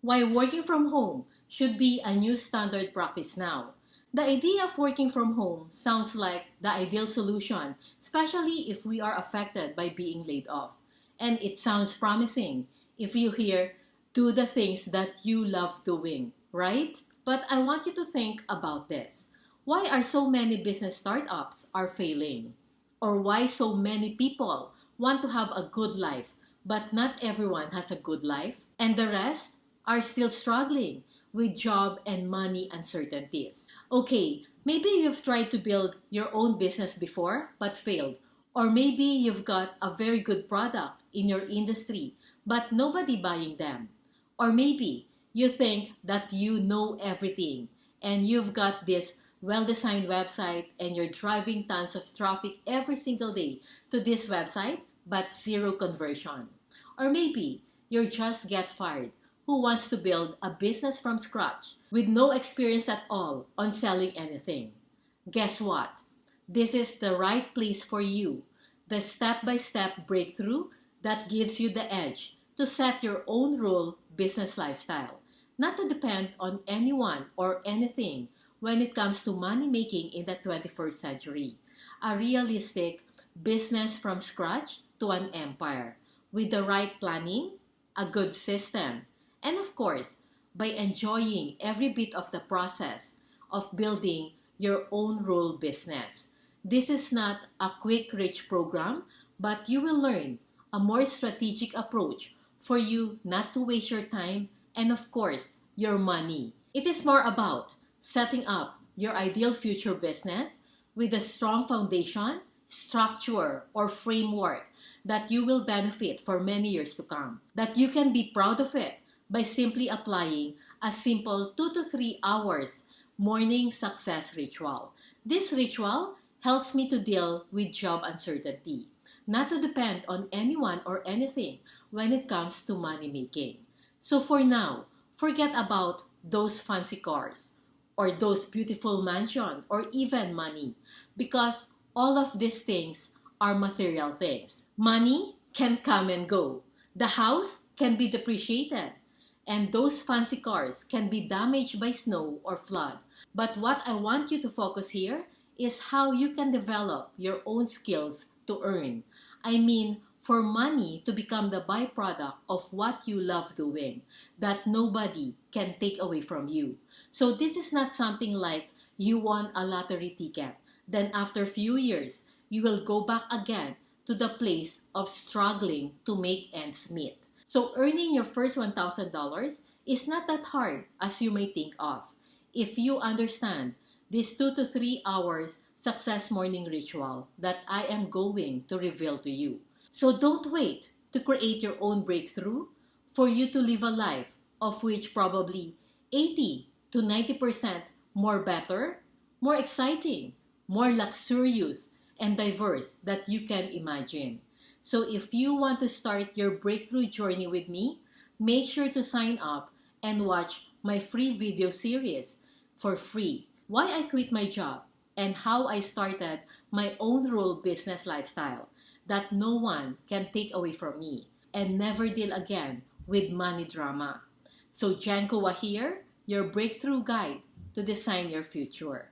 Why working from home should be a new standard practice now. The idea of working from home sounds like the ideal solution, especially if we are affected by being laid off. And it sounds promising if you hear, do the things that you love doing, right? But I want you to think about this. Why are so many business startups are failing? Or why so many people want to have a good life, but not everyone has a good life? And the rest are still struggling with job and money uncertainties. Okay, maybe you've tried to build your own business before but failed. Or maybe you've got a very good product in your industry but nobody buying them. Or maybe you think that you know everything and you've got this well-designed website and you're driving tons of traffic every single day to this website but zero conversion. Or maybe you just get fired who wants to build a business from scratch with no experience at all on selling anything. Guess what? This is the right place for you. The step-by-step breakthrough that gives you the edge to set your own rule business lifestyle, not to depend on anyone or anything when it comes to money making in the 21st century. A realistic business from scratch to an empire with the right planning, a good system, and of course, by enjoying every bit of the process of building your own role business. This is not a quick rich program, but you will learn a more strategic approach for you not to waste your time and of course, your money. It is more about setting up your ideal future business with a strong foundation, structure, or framework that you will benefit for many years to come. That you can be proud of it by simply applying a simple 2 to 3 hours morning success ritual. This ritual helps me to deal with job uncertainty, not to depend on anyone or anything when it comes to money making. So for now, forget about those fancy cars or those beautiful mansions or even money because all of these things are material things. Money can come and go. The house can be depreciated. And those fancy cars can be damaged by snow or flood. But what I want you to focus here is how you can develop your own skills to earn. I mean, for money to become the byproduct of what you love doing that nobody can take away from you. So this is not something like you won a lottery ticket. Then after a few years, you will go back again to the place of struggling to make ends meet. So earning your first $1,000 is not that hard as you may think of if you understand this 2 to 3 hours success morning ritual that I am going to reveal to you. So don't wait to create your own breakthrough for you to live a life of which probably 80 to 90% more better, more exciting, more luxurious, and diverse that you can imagine. So if you want to start your breakthrough journey with me, make sure to sign up and watch my free video series for free. Why I quit my job and how I started my own role business lifestyle that no one can take away from me and never deal again with money drama. So Jankowa here, your breakthrough guide to design your future.